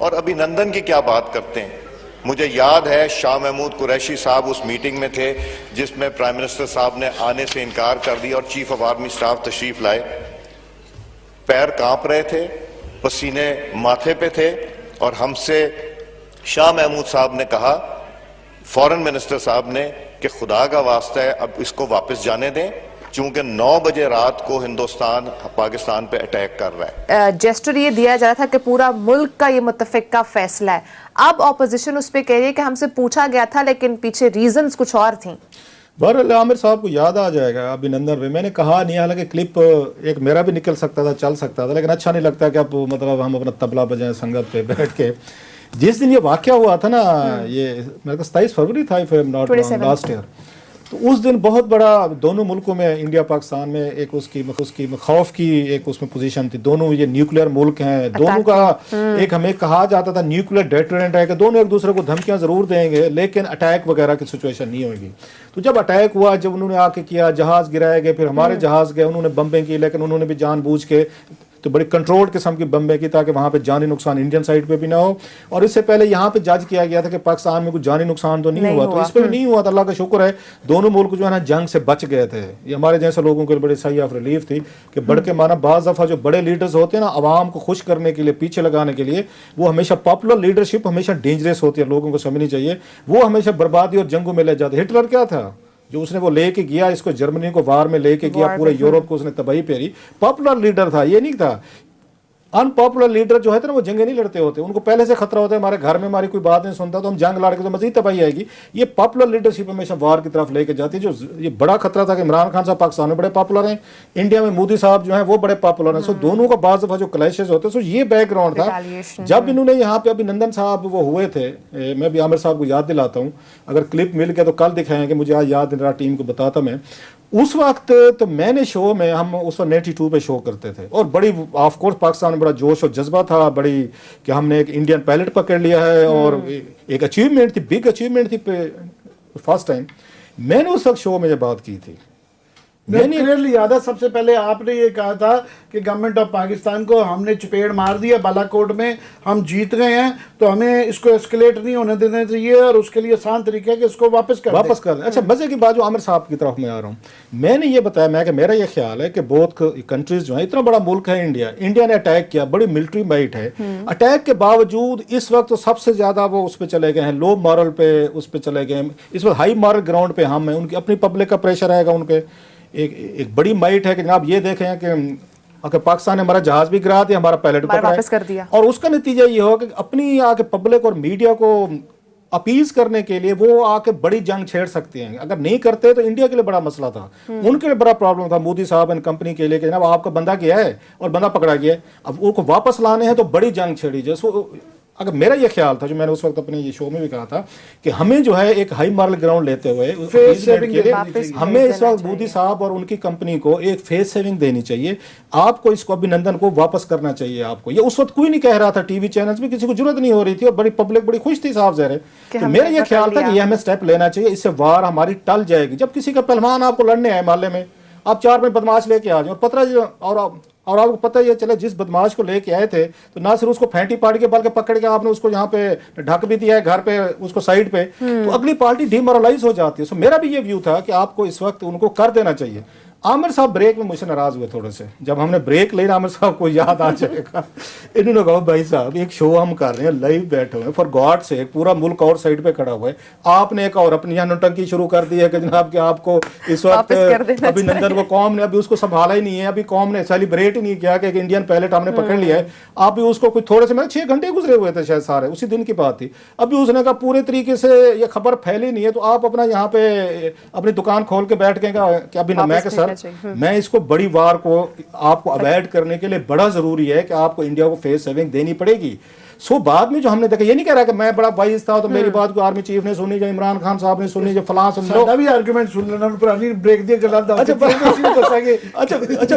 और अभिनंदन की क्या बात करते हैं। मुझे याद है शाह महमूद कुरैशी साहब उस मीटिंग में थे जिसमें प्राइम मिनिस्टर साहब ने आने से इनकार कर दिया और चीफ ऑफ आर्मी स्टाफ तशरीफ लाए। पैर कांप रहे थे, पसीने माथे पे थे और हमसे शाह महमूद साहब ने कहा, फॉरेन मिनिस्टर साहब ने, कि खुदा का वास्ता है अब इसको वापस जाने दें, चूंकि 9 बजे रात को हिंदुस्तान पाकिस्तान पे अटैक कर रहा है। जेस्टर ये दिया जा रहा था कि पूरा मुल्क का ये मुत्तफिक का फैसला है। अब ऑपोजिशन उस पर कह रही है कि हमसे पूछा गया था लेकिन पीछे रीजंस कुछ और थी। बहरहाल आमिर साहब को याद आ जाएगा अभिनंदन में, मैंने कहा नहीं, हालांकि क्लिप एक मेरा भी निकल सकता था, चल सकता था, लेकिन अच्छा नहीं लगता कि अब मतलब हम अपना तबला बजाएं संगत पे बैठ के। जिस दिन ये वाकया हुआ था ना, ये मेरे को 27 फरवरी था, if I am not wrong, last year, तो उस दिन बहुत बड़ा दोनों मुल्कों में, इंडिया पाकिस्तान में एक उसकी खौफ की एक उसमें पोजीशन थी। दोनों ये न्यूक्लियर मुल्क हैं, दोनों का एक हमें कहा जाता था न्यूक्लियर डेटरेंट है कि दोनों एक दूसरे को धमकियां जरूर देंगे लेकिन अटैक वगैरह की सिचुएशन नहीं होगी। तो जब अटैक हुआ, जब उन्होंने आके किया, जहाज गिराए गए, फिर हमारे जहाज गए, उन्होंने बम्बें की, लेकिन उन्होंने भी जानबूझ के तो बड़ी कंट्रोल्ड किस्म की बम्बें की ताकि वहाँ पे जानी नुकसान इंडियन साइड पे भी ना हो। और इससे पहले यहाँ पे जज किया गया था कि पाकिस्तान में कुछ जानी नुकसान तो नहीं हुआ, तो इस पे भी नहीं हुआ, तो अल्लाह का शुक्र है दोनों मुल्क जो है ना जंग से बच गए थे। ये हमारे जैसे लोगों के लिए बड़ी सही ऑफ रिलीफ थी कि बढ़ के माना बाज़ दफ़ा जो बड़े लीडर्स होते हैं ना, आवाम को खुश करने के लिए, पीछे लगाने के लिए, वो हमेशा पॉपुलर लीडरशिप हमेशा डेंजरस होती है, लोगों को समझनी चाहिए। वो हमेशा बर्बादी और जंगों में ले जाते। हिटलर क्या था जो उसने वो लेके गया, इसको जर्मनी को वार में लेके गया, पूरे यूरोप को उसने तबाही फेरी, पॉपुलर लीडर था, ये नहीं था। अनपॉपुलर लीडर जो है ना वो जंगे नहीं लड़ते होते, उनको पहले से खतरा होता है, हमारे घर में हमारी कोई बात नहीं सुनता तो हम जंग लड़ के तो मजीद तबाही आएगी। ये पॉपुलर लीडरशिप हमेशा वार की तरफ लेके जाती है। जो ये बड़ा खतरा था कि इमरान खान साहब पाकिस्तान में बड़े पॉपुलर हैं, इंडिया में मोदी साहब जो है वो बड़े पॉपुलर हैं, सो दोनों का बाज़ दफा जो क्लैशेस होते हैं, सो ये बैकग्राउंड था। जब इन्होंने यहाँ पे अभिनंदन साहब वो हुए थे, मैं भी आमिर साहब को याद दिलाता हूँ, अगर क्लिप मिल गया तो कल दिखाएंगे, मुझे आज याद नहीं रहा, टीम को बताता मैं। उस वक्त तो मैंने शो में, हम उस वक्त 92 पे शो करते थे और बड़ी ऑफ कोर्स पाकिस्तान में बड़ा जोश और जज्बा था, बड़ी कि हमने एक इंडियन पायलट पकड़ लिया है और एक अचीवमेंट थी, बिग अचीवमेंट थी फर्स्ट टाइम। मैंने उस वक्त शो में ये बात की थी। मैंने क्लियरली याद है, सबसे पहले आपने ये कहा था कि गवर्नमेंट ऑफ पाकिस्तान को हमने चपेट मार दिया बालाकोट में, हम जीत गए हैं, तो हमें इसको एस्केलेट नहीं होने देना चाहिए और उसके लिए आसान तरीका है कि इसको वापस कर अच्छा, मजे की बात जो आमिर साहब की तरफ मैं आ रहा हूँ, मैंने ये बताया कि मेरा ये ख्याल है कि बहुत कंट्रीज जो है, इतना बड़ा मुल्क है इंडिया ने अटैक किया, बड़ी मिलिट्री माइट है, अटैक के बावजूद इस वक्त तो सबसे ज्यादा वो उस पर चले गए हैं, लो मॉरल पे उस पर चले गए हैं। इस वक्त हाई मॉरल ग्राउंड पे हम हैं, उनकी अपनी पब्लिक का प्रेशर आएगा उन पर, एक बड़ी माइट है कि जनाब ये देखें कि पाकिस्तान ने हमारा जहाज भी गिरा दिया, हमारा पायलट वापस कर दिया, और उसका नतीजा ये हो कि अपनी आके पब्लिक और मीडिया को अपीज करने के लिए वो आके बड़ी जंग छेड़ सकते हैं। अगर नहीं करते तो इंडिया के लिए बड़ा मसला था, उनके लिए बड़ा प्रॉब्लम था, मोदी साहब एंड कंपनी के लिए कि जनाब आपका बंदा गया है और बंदा पकड़ा गया है, अब उनको वापस लाने हैं तो बड़ी जंग छेड़ी। जैसे अगर मेरा ये ख्याल था, जो मैंने उस वक्त अपने ये शो में भी कहा था, कि हमें जो है एक हाई मॉरल ग्राउंड लेते हुए हमें इस वक्त मोदी साहब और उनकी कंपनी को एक फेस सेविंग देनी चाहिए। आपको इसको अभिनंदन को वापस करना चाहिए। आपको ये उस वक्त कोई नहीं कह रहा था, टीवी चैनल्स में किसी को जरूरत नहीं हो रही थी और बड़ी पब्लिक बड़ी खुश थी साहब ज़ाहिर है। तो मेरा ये ख्याल था कि ये हमें स्टेप लेना चाहिए, इससे वार हमारी टल जाएगी। जब किसी का पहलवान आपको लड़ने आए मोहल्ले में, आप 4 में बदमाश लेके आ जाए और पतरा और आपको पता ये चले जिस बदमाश को लेके आए थे तो ना सिर्फ उसको फेंटी पाड़ के बल्कि पकड़ के आपने उसको यहाँ पे ढक भी दिया है घर पे, उसको साइड पे, तो अगली पार्टी डिमोरलाइज हो जाती है। सो मेरा भी ये व्यू था कि आपको इस वक्त उनको कर देना चाहिए। आमिर साहब ब्रेक में मुझसे नाराज हुए थोड़े से, जब हमने ब्रेक लिया आमिर साहब को याद आ जाएगा, इन्होंने कहा भाई साहब एक शो हम कर रहे हैं, लाइव बैठे हुए, फॉर गॉड से पूरा मुल्क और साइड पे खड़ा हुआ है, आपने एक और अपनी यहाँ नौटंकी शुरू कर दी है कि जनाब कि आपको इस वक्त अभिनंदन को कौम ने अभी उसको संभाला ही नहीं है, अभी कौम ने सेलिब्रेट ही नहीं किया कि एक इंडियन पायलट हमने पकड़ लिया है। आप भी उसको कुछ थोड़े से 6 घंटे गुजरे हुए थे शायद, सारे उसी दिन की बात थी, अभी उसने कहा पूरे तरीके से ये खबर फैली नहीं है, तो आप अपना यहाँ पे अपनी दुकान खोल के बैठ के अभी मैं के सर मैं इसको बड़ी वार को आपको अवॉइड करने के लिए बड़ा जरूरी है कि आपको इंडिया को फेस सेविंग देनी पड़ेगी। सो बाद में जो हमने देखा, ये नहीं कह रहा कि मैं बड़ा वाइज था तो मेरी बात को आर्मी चीफ ने सुनी, जो इमरान खान साहब ने सुनी, जो फलां सुन लो, भी आर्गुमेंट सुन लेना, पुरानी ब्रेक दिया गला। अच्छा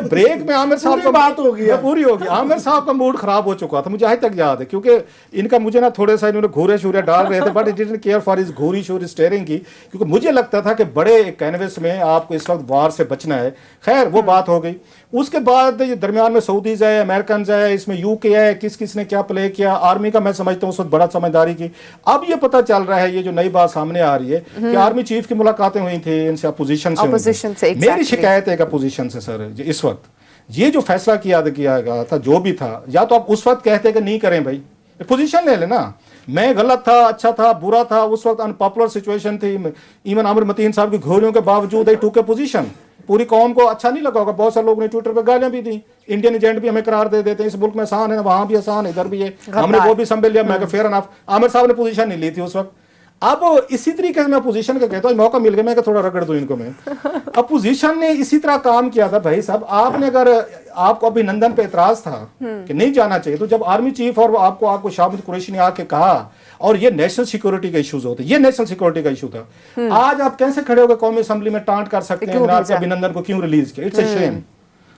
ब्रेक में आमिर साहब की बात हो गई, पूरी होगी। आमिर साहब का मूड खराब हो चुका था, मुझे आज तक याद है, क्योंकि इनका मुझे ना थोड़े सा इन्होंने घूरे शूरे डाल रहे थे, but it didn't care for his घूरी शूरी स्टीयरिंग की, क्योंकि मुझे लगता था कि बड़े कैनवस में आपको इस वक्त वार से बचना है। खैर वो बात हो गई। उसके बाद ये दरमियान में सऊदीज आए, अमेरिकन आए, इसमें यूके आए, किस किस ने क्या प्ले किया, आर्मी का मैं समझता हूँ उस वक्त बड़ा समझदारी की। अब ये पता चल रहा है, ये जो नई बात सामने आ रही है कि आर्मी चीफ की मुलाकातें हुई थी इनसे अपोजिशन से। मेरी शिकायत है अपोजिशन से सर, इस वक्त ये जो फैसला किया गया था जो भी था, या तो आप उस वक्त कहते कि नहीं करें भाई, पोजीशन ले लेना। मैं गलत था, अच्छा था, बुरा था, उस वक्त अनपॉपुलर सिचुएशन थी, इवन आमिर मतीन साहब की घोड़ियों के बावजूद एक टूके पोजीशन, पूरी कौम को अच्छा नहीं लगा होगा। बहुत सारे लोगों ने ट्विटर पे गालियां भी दी, इंडियन एजेंट भी हमें करार दे देते हैं, इस मुल्क में आसान है, वहां भी आसान है, इधर भी है, हमने वो भी संभल लिया। मैं फेयर एनफ, आमिर साहब ने पोजीशन नहीं ली थी उस वक्त। अब इसी तरीके से मैं अपोजिशन का कहता हूँ, मौका मिल गया मैं थोड़ा रगड़ दूं इनको मैं। अपोजिशन ने इसी तरह काम किया था भाई साहब। आपने अगर आपको अभिनंदन पे एतराज था कि नहीं जाना चाहिए, तो जब आर्मी चीफ और आपको शाहिद कुरैशी ने आके कहा, और ये नेशनल सिक्योरिटी का इशूज होते, ये नेशनल सिक्योरिटी का इशू था। आज आप कैसे खड़े होकर कौमी असेंबली में टांट कर सकते हैं अभिनंदन को क्यों रिलीज किया? It's a shame.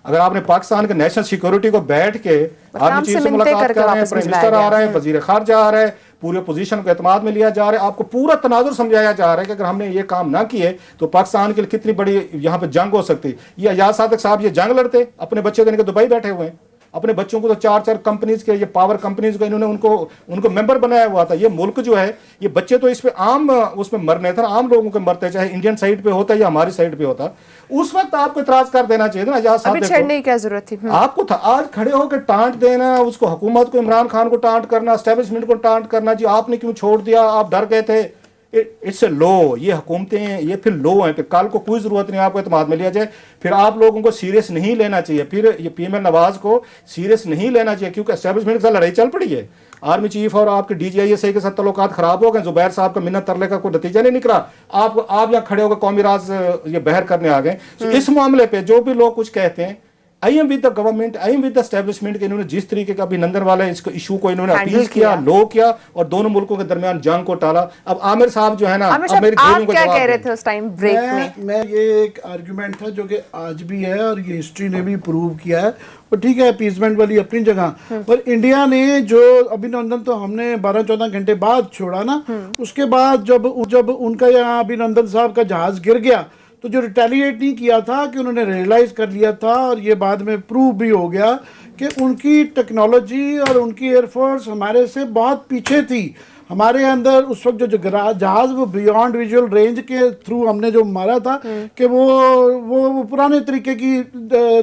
अगर आपने पाकिस्तान के नेशनल सिक्योरिटी को बैठ के आर्मी चीफ से मुलाकात कर रहे हैं, प्राइम मिनिस्टर आ रहे हैं, वजीर खारजा आ रहा है, पूरे पोजीशन को एतमाद में लिया जा रहा है, आपको पूरा तनाजुर समझाया जा रहा है कि अगर हमने ये काम ना किए तो पाकिस्तान के लिए कितनी बड़ी यहाँ पे जंग हो सकती। ये अयाज सादिक साहब ये जंग लड़ते, अपने बच्चे को इनके दुबई बैठे हुए हैं, अपने बच्चों को तो 4 कंपनीज के, ये पावर कंपनीज को इन्होंने उनको मेंबर बनाया हुआ था। ये मुल्क जो है, ये बच्चे तो इस पे आम उसमें मरने थे, आम लोगों के मरते, चाहे इंडियन साइड पे होता या हमारी साइड पे होता। उस वक्त आपको इतराज कर देना चाहिए ना, छेड़ने की क्या जरूरत थी आपको था। आज खड़े होकर टांट देना उसको, हुकूमत को, इमरान खान को टांट करना, एस्टेब्लिशमेंट को टांट करना, जी आपने क्यों छोड़ दिया, आप डर गए थे। इट्स ए लॉ, ये हुकूमतें ये फिर लॉ है, फिर कल को कोई जरूरत नहीं आपको एतमाद में लिया जाए। फिर आप लोगों को सीरियस नहीं लेना चाहिए, फिर ये पीएम नवाज को सीरियस नहीं लेना चाहिए, क्योंकि एस्टेब्लिशमेंट के साथ लड़ाई चल पड़ी है। आर्मी चीफ और आपके DGISI के साथ तल्लुकात खराब हो गए, जुबैर साहब का मिन्नत तरले का कोई नतीजा नहीं निकला, आप यहाँ खड़े होकर कौमी राज ये बहर करने आ गए। तो इस मामले पे जो भी लोग कुछ कहते हैं, I am with the government, I am with the establishment के इन्होंने जिस तरीके का अभिनंदन वाला इसको इशू को इन्होंने अपील किया, लो किया और दोनों मुल्कों के दरमियान जंग को टाला। अब आमिर साहब जो है ना, अब मेरी आप क्या कह रहे थे उस टाइम ब्रेक में? मैं ये एक आर्गुमेंट था जो कि आज भी है और ये हिस्ट्री ने भी प्रूव किया है, और ठीक है अपीसमेंट वाली अपनी जगह, पर इंडिया ने जो अभिनंदन तो हमने 12-14 घंटे बाद छोड़ा ना, उसके बाद जब उनका यहाँ अभिनंदन साहब का जहाज गिर गया, तो जो रिटेलिएट नहीं किया था कि उन्होंने रियलाइज कर लिया था, और ये बाद में प्रूव भी हो गया कि उनकी टेक्नोलॉजी और उनकी एयरफोर्स हमारे से बहुत पीछे थी। हमारे अंदर उस वक्त जो जहाज वो बियॉन्ड विजुअल रेंज के थ्रू हमने जो मारा था कि वो पुराने तरीके की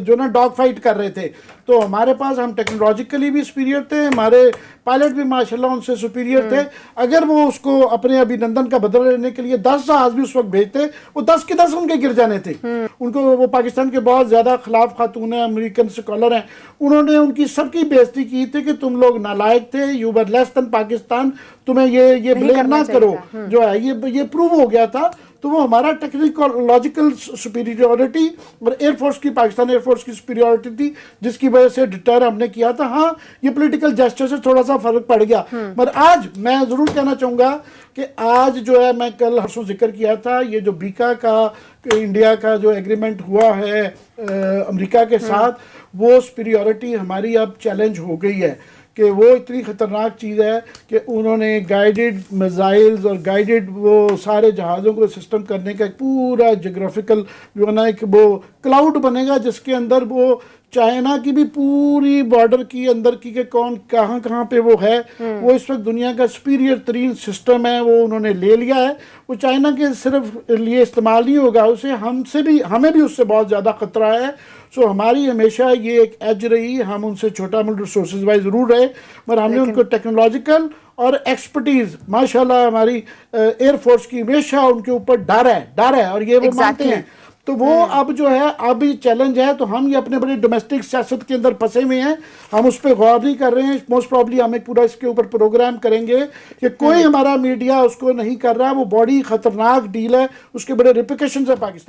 जो ना डॉग फाइट कर रहे थे, तो हमारे पास हम टेक्नोलॉजिकली भी सुपीरियर थे, हमारे पायलट भी माशाल्लाह उनसे सुपीरियर थे। अगर वो उसको अपने अभिनंदन का बदला लेने के लिए 10 जहाज भी उस वक्त भेजते, वो 10 के 10 उनके गिर जाने थे। उनको वो पाकिस्तान के बहुत ज्यादा खिलाफ खातून है, अमेरिकन स्कॉलर हैं, उन्होंने उनकी सबकी बेइज्जती की थी कि तुम लोग नालायक थे, you were less than Pakistan, तुम्हें ये ब्लेम ना करो। जो है ये प्रूव हो गया था। तो वो हमारा टेक्निकोलॉजिकल सुपीरियरिटी और एयरफोर्स की, पाकिस्तान एयरफोर्स की सुपीरियरिटी थी, जिसकी वजह से डिटर हमने किया था। हाँ, ये पॉलिटिकल जेस्चर से थोड़ा सा फर्क पड़ गया, पर आज मैं जरूर कहना चाहूंगा कि आज जो है, मैं कल हरसों जिक्र किया था, ये जो बीका का इंडिया का जो एग्रीमेंट हुआ है अमेरिका के साथ, वो सुपीरियरिटी हमारी अब चैलेंज हो गई है कि वो इतनी ख़तरनाक चीज़ है कि उन्होंने गाइडेड मिसाइल्स और गाइडेड वो सारे जहाज़ों को सिस्टम करने का एक पूरा जोग्राफिकल जो है ना, एक वो क्लाउड बनेगा जिसके अंदर वो चाइना की भी पूरी बॉर्डर की अंदर की के कौन कहाँ पे वो है, वो इस वक्त दुनिया का सुपीरियर तरीन सिस्टम है, वो उन्होंने ले लिया है। वो चाइना के सिर्फ लिए इस्तेमाल नहीं होगा, उसे हमें भी उससे बहुत ज़्यादा ख़तरा है। सो हमारी हमेशा ये एक एज रही, हम उनसे छोटा मुल्क रिसोर्सेज वाइज ज़रूर रहे, पर हमने उनको टेक्नोलॉजिकल और एक्सपर्टीज़, माशाल्लाह हमारी एयरफोर्स की हमेशा उनके ऊपर डर है और ये वो मानते हैं। तो वो अब जो है, अब ये चैलेंज है, तो हम ये अपने बड़े डोमेस्टिक सियासत के अंदर फंसे हुए हैं, हम उस पर गौर नहीं कर रहे हैं। मोस्ट प्रॉब्ली हम एक पूरा इसके ऊपर प्रोग्राम करेंगे कि कोई हमारा मीडिया उसको नहीं कर रहा, वो बड़ी खतरनाक डील है, उसके बड़े रिप्लिकेशंस है पाकिस्तान।